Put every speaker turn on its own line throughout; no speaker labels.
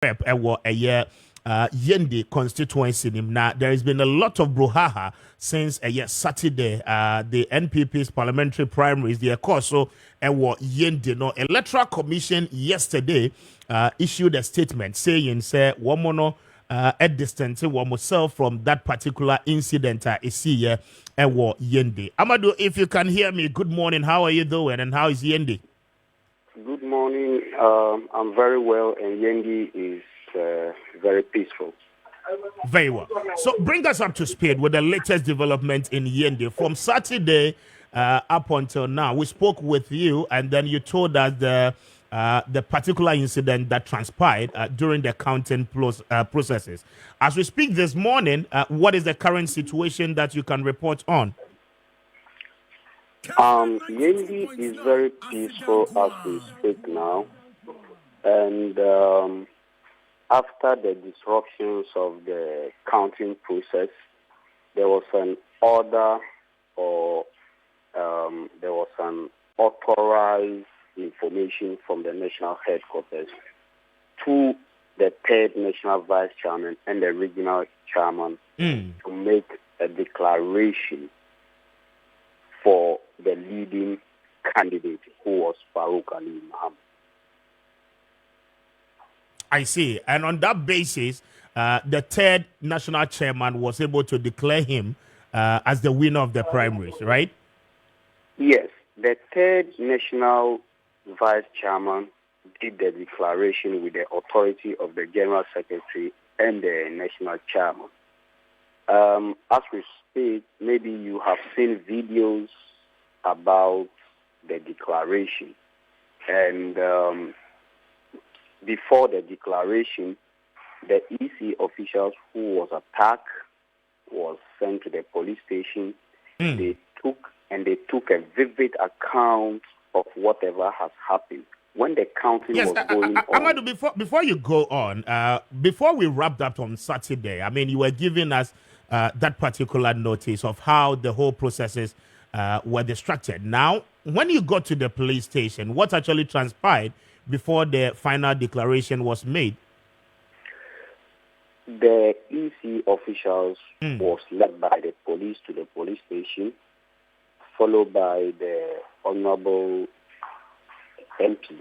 rep a year Yendi constituency. Now, there has been a lot of brouhaha since Saturday. The NPP's parliamentary primaries, the course, so Yendi. No, Electoral Commission yesterday issued a statement saying, say, woman at distance, one myself from that particular incident. Is here, Yendi. Amadou, if you can hear me, good morning. How are you doing, and how is Yendi?
Good morning. I'm very well, and Yendi is very peaceful.
Very well. So bring us up to speed with the latest development in Yendi. From Saturday up until now, we spoke with you, and then you told us the particular incident that transpired during the counting processes. As we speak this morning, what is the current situation that you can report on?
Yendi is very peaceful as we speak now, and after the disruptions of the counting process, there was an order or there was an authorized information from the national headquarters to the third national vice chairman and the regional chairman to make a declaration for the leading candidate, who was Farouk Ali Muhammad.
I see. And on that basis, the third national chairman was able to declare him as the winner of the primaries, right?
Yes. The third national vice chairman did the declaration with the authority of the general secretary and the national chairman. As we speak, maybe you have seen videos about the declaration. And before the declaration, the EC officials who was attacked was sent to the police station. They took a vivid account of whatever has happened. When the counting was going on...
Amadou, before you go on, before we wrapped up on Saturday, I mean, you were giving us that particular notice of how the whole processes were distracted. Now, when you got to the police station, what actually transpired before the final declaration was made?
The EC officials was led by the police to the police station, followed by the Honorable MP,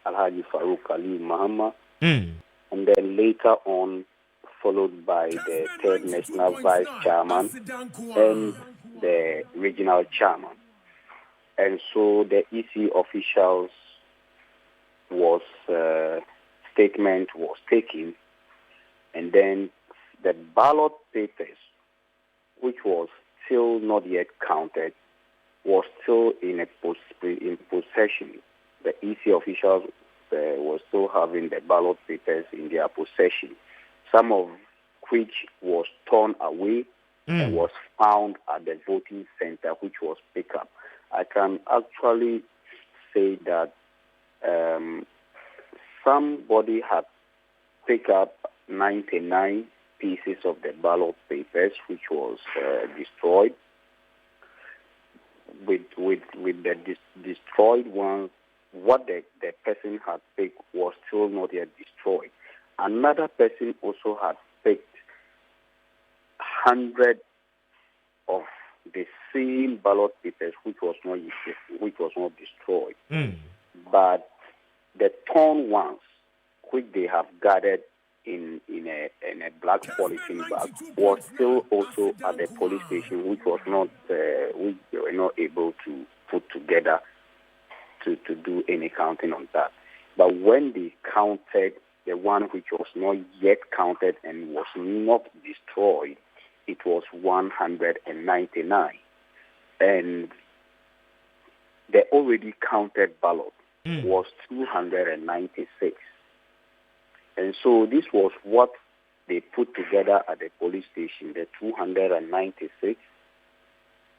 Alhaji Farouk Ali Muhammad, and then later on followed by the third national vice chairman and the regional chairman. And so the EC officials statement was taken, and then the ballot papers, which was still not yet counted, was still in possession. The EC officials were still having the ballot papers in their possession, some of which was torn away and was found at the voting center, which was picked up. I can actually say that somebody had picked up 99 pieces of the ballot papers, which was destroyed. With the destroyed ones, what the person had picked was still not yet destroyed. Another person also had picked 100 of the same ballot papers, which was not destroyed. But the torn ones, which they have gathered in a black polythene bag, was still also at the police station, which was not which they were not able to put together to do any counting on that. But when they counted the one which was not yet counted and was not destroyed, it was 199. And the already counted ballot was 296. And so this was what they put together at the police station, the 296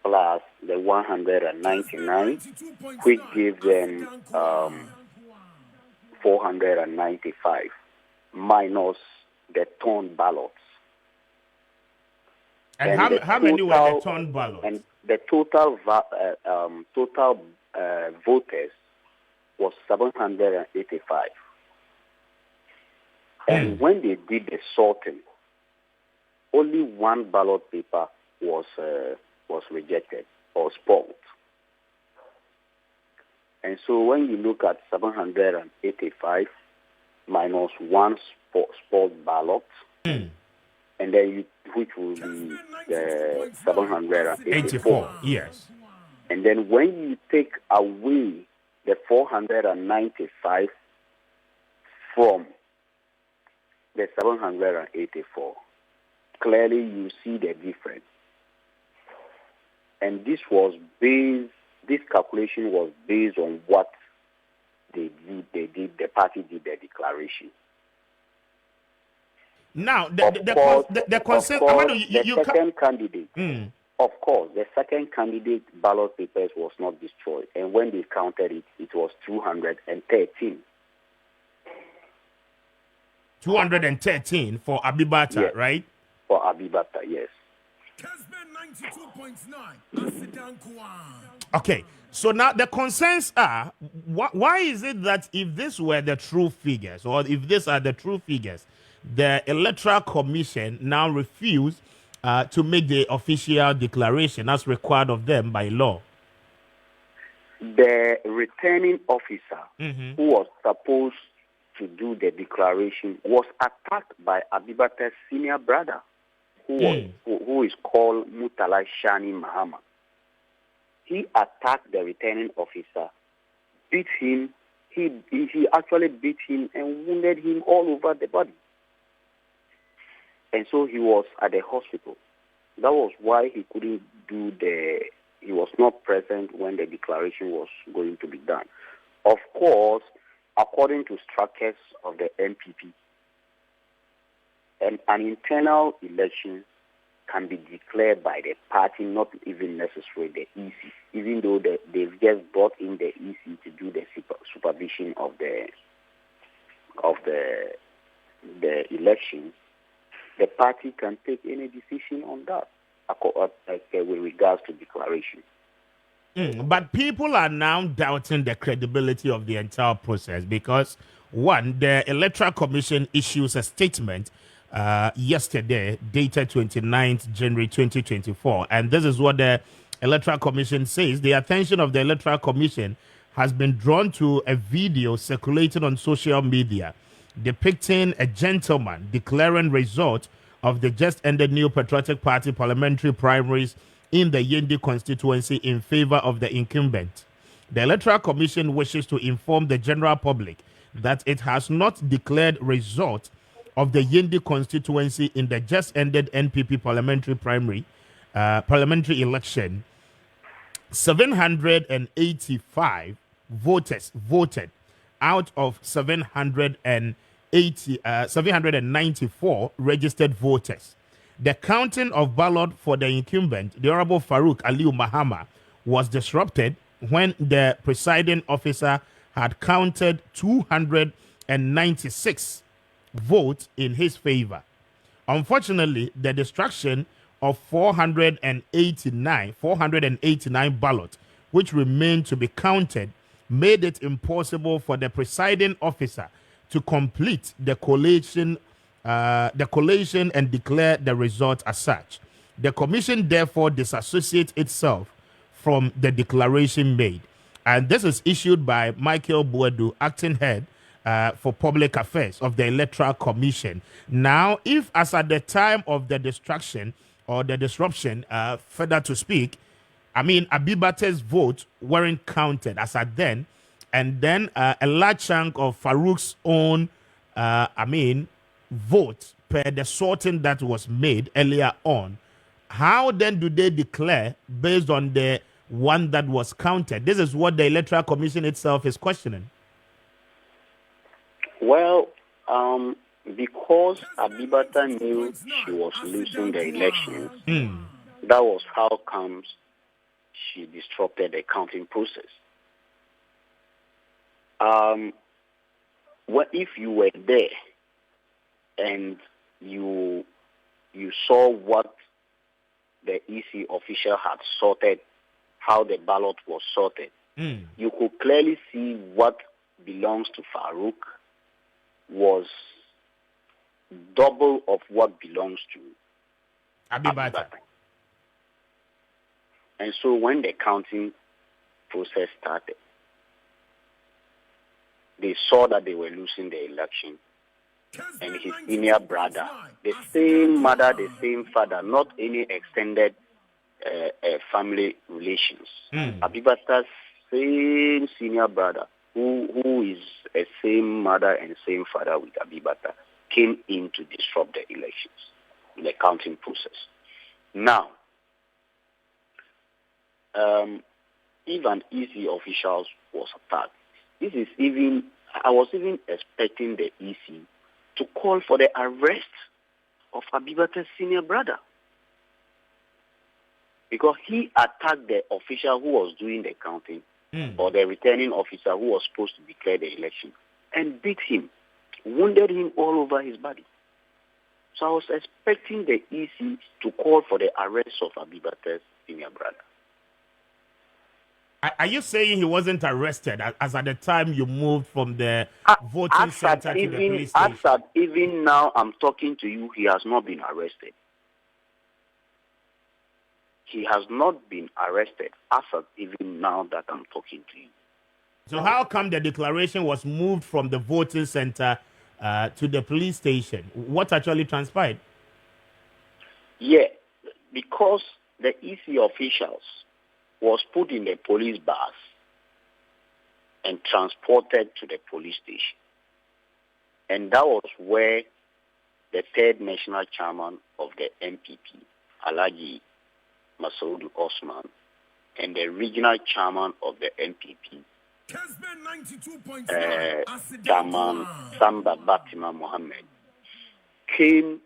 plus the 199, which gave them 495, minus the torn ballots.
And how many were the torn ballots?
And the total voters was 785. And when they did the sorting, only one ballot paper was rejected or spoiled. And so when you look at 785 minus one spoiled ballot, and then which will be the 784.
Yes.
And then when you take away the 495 from the 784, clearly you see the difference. And this calculation was based on what the party did the declaration.
Now, the
second candidate, of course, the second candidate ballot papers was not destroyed. And when they counted it, it was 213.
213 for Abibata,
yes.
Right?
For Abibata, yes.
Kessben 92.9.
Okay, so now the concerns are, why is it that if this were the true figures, or if these are the true figures, the Electoral Commission now refused to make the official declaration as required of them by law?
The returning officer who was supposed to do the declaration was attacked by Abibata's senior brother, who is called Mutala Shani Mahama. He attacked the returning officer, beat him. He actually beat him and wounded him all over the body. And so he was at the hospital. That was why he couldn't he was not present when the declaration was going to be done. Of course, according to structures of the NPP, an internal election can be declared by the party, not even necessarily the EC, even though they've just brought in the EC to do the supervision of the election. The party can take any decision on that, with regards to declaration.
But people are now doubting the credibility of the entire process because, one, the Electoral Commission issues a statement yesterday, dated 29th January 2024. And this is what the Electoral Commission says. The attention of the Electoral Commission has been drawn to a video circulating on social media depicting a gentleman declaring result of the just ended New Patriotic Party parliamentary primaries in the Yendi constituency in favor of the incumbent. The Electoral Commission wishes to inform the general public that it has not declared result of the Yendi constituency in the just ended NPP parliamentary parliamentary election. 785 voters voted out of 794 registered voters. The counting of ballot for the incumbent, the Honorable Farouk Aliu Mahama, was disrupted when the presiding officer had counted 296 votes in his favor. Unfortunately, the destruction of 489 ballots, which remained to be counted, made it impossible for the presiding officer to complete the collation and declare the result as such. The commission therefore disassociates itself from the declaration made. And this is issued by Michael Buedu, acting head for public affairs of the Electoral Commission. Now, if as at the time of the destruction or the disruption, further to speak, Abibata's votes weren't counted as at then, and then a large chunk of Farouk's own, votes per the sorting that was made earlier on, how then do they declare based on the one that was counted? This is what the Electoral Commission itself is questioning.
Well, because Abibata knew she was losing the elections, that was how comes she disrupted the counting process. If you were there and you saw what the EC official had sorted, how the ballot was sorted, you could clearly see what belongs to Farouk was double of what belongs to
Abibata.
And so when the counting process started, they saw that they were losing the election. And his senior brother, the same mother, the same father, not any extended family relations. Abibata's same senior brother, who is a same mother and same father with Abibata, came in to disrupt the elections, the counting process. Now, if an EC official was attacked, I was even expecting the EC to call for the arrest of Abibata's senior brother, because he attacked the official who was doing the counting, or the returning officer who was supposed to declare the election, and beat him, wounded him all over his body. So I was expecting the EC to call for the arrest of Abibata's senior brother.
Are you saying he wasn't arrested as at the time you moved from the voting center to the police station?
Even now I'm talking to you, he has not been arrested. He has not been arrested as of even now that I'm talking to you.
So how come the declaration was moved from the voting center to the police station? What actually transpired?
Yeah, because the EC officials was put in the police bus and transported to the police station. And that was where the third national chairman of the NPP, Alhaji Masaudu Osman, and the regional chairman of the NPP, Chairman Samba Batima Mohammed, came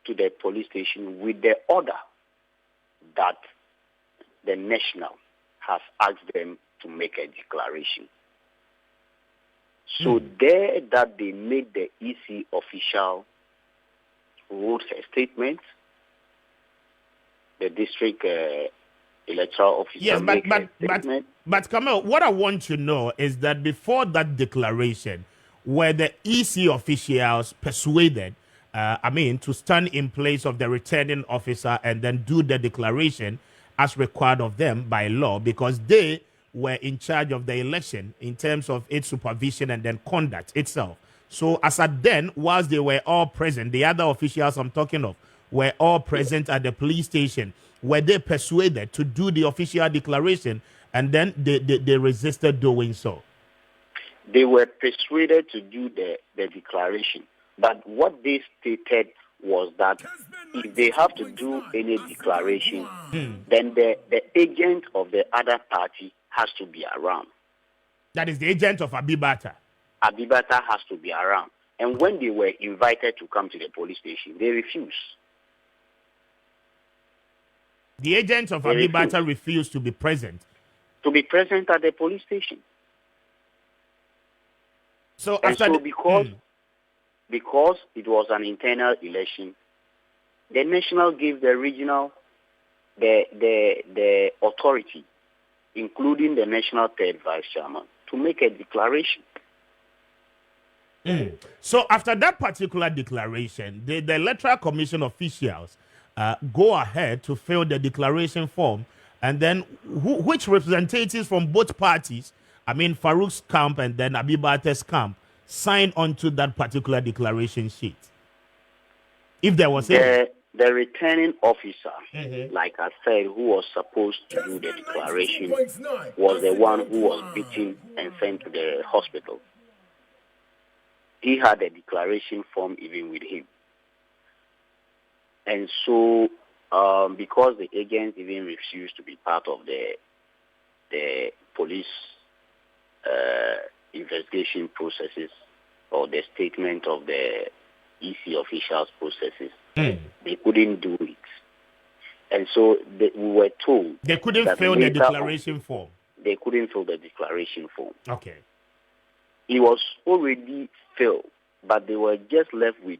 to the police station with the order that the National has asked them to make a declaration. So there that they made the EC official wrote a statement, the district electoral officer a statement.
But Kamel, what I want to know is that before that declaration, were the EC officials persuaded, to stand in place of the returning officer and then do the declaration as required of them by law, because they were in charge of the election in terms of its supervision and then conduct itself. So as at then, whilst they were all present, the other officials I'm talking of were all present at the police station, were they persuaded to do the official declaration, and then they resisted doing so?
They were persuaded to do the declaration, but what they stated was that if they have to do any declaration, then the agent of the other party has to be around.
That is the agent of Abibata.
Abibata has to be around. And when they were invited to come to the police station, they refused.
The agent of Abibata refused to be present.
To be present at the police station.
So
because it was an internal election, the National gave the regional the authority, including the National third vice chairman, to make a declaration.
So after that particular declaration, the Electoral Commission officials go ahead to fill the declaration form, and then which representatives from both parties, Farouk's camp and then Abibata's camp, sign onto that particular declaration sheet? If there was
the returning officer, like I said, who was supposed to do the declaration, was the one who was beaten and sent to the hospital. He had a declaration form even with him. And so, because the agents even refused to be part of the police investigation processes or the statement of the EC officials processes, they couldn't do it. And so we were told
they couldn't fill the declaration form.
They couldn't fill the declaration form.
Okay.
It was already filled, but they were just left with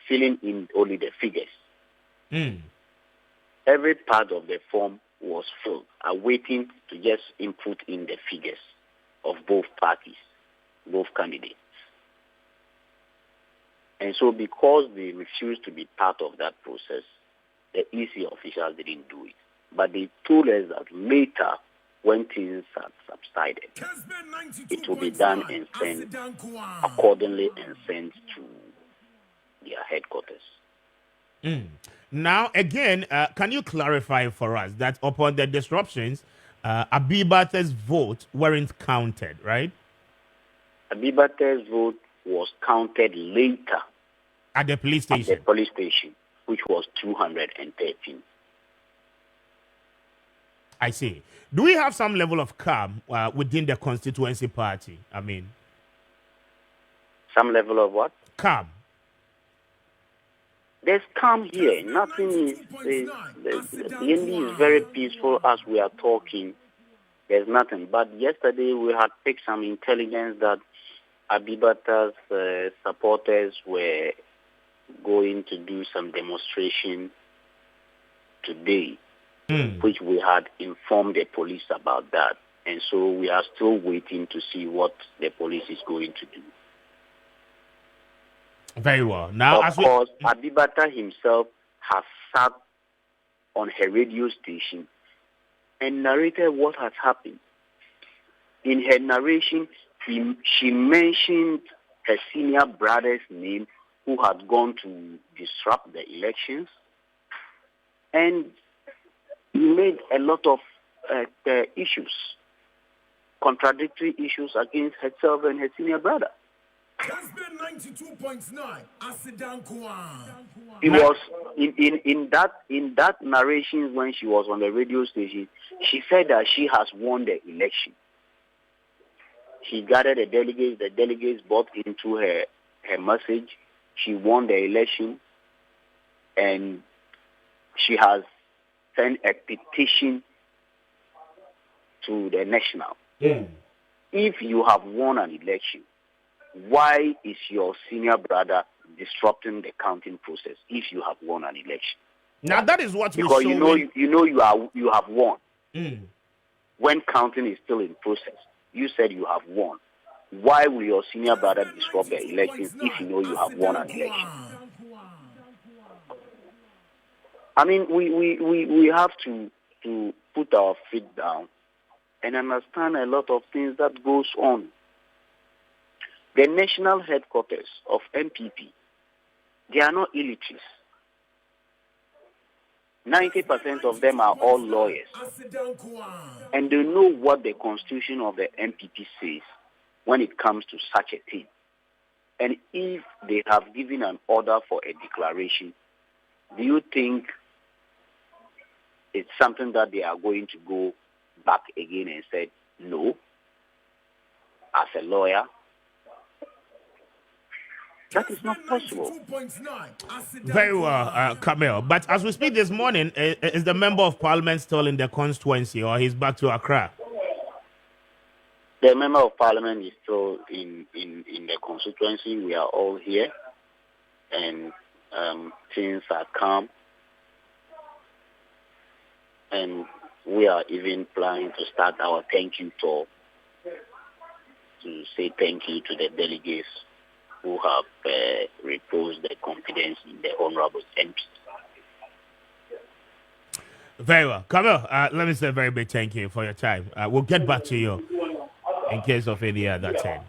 filling in only the figures. Every part of the form was filled, awaiting to just input in the figures of both parties, both candidates. And so because they refused to be part of that process, the EC officials didn't do it. But they told us that later, when things had subsided, it will be done and sent accordingly and sent to their headquarters.
Now, again, can you clarify for us that upon the disruptions, Abibate's vote weren't counted, right?
Abibate's vote was counted later
at the police station.
Which was 213.
I see. Do we have some level of calm within the constituency party?
Some level of what?
Calm.
There's calm here. Nothing is. Yendi is very peaceful as we are talking. There's nothing. But yesterday we had picked some intelligence that Abibate's supporters were going to do some demonstration today, which we had informed the police about that. And so we are still waiting to see what the police is going to do.
Very well. Now,
of course, Abibate himself has sat on her radio station and narrated what has happened. In her narration, she mentioned her senior brother's name who had gone to disrupt the elections, and he made a lot of issues, contradictory issues against herself and her senior brother.
Kessben 92.9.
It was in that narration when she was on the radio station. She said that she has won the election. She gathered the delegates. The delegates bought into her message. She won the election, and she has sent a petition to the national. If you have won an election, why is your senior brother disrupting the counting process if you have won an election?
Now that is what
because you have won. When counting is still in process, you said you have won. Why will your senior brother disrupt the elections if you know you have won an election? I mean, we have to put our feet down and understand a lot of things that goes on. The national headquarters of NPP, they are not illiterates. 90% of them are all lawyers. And they know what the constitution of the NPP says when it comes to such a thing. And if they have given an order for a declaration, do you think it's something that they are going to go back again and say, no, as a lawyer? That is not possible.
Very well, Camille. But as we speak this morning, is the member of parliament still in the constituency or he's back to Accra?
The member of parliament is still in the constituency. We are all here, and things are calm. And we are even planning to start our thank you tour to say thank you to the delegates who have reposed their confidence in the honorable MP.
Very well. Camille, let me say a very big thank you for your time. We'll get back to you in case of any other thing.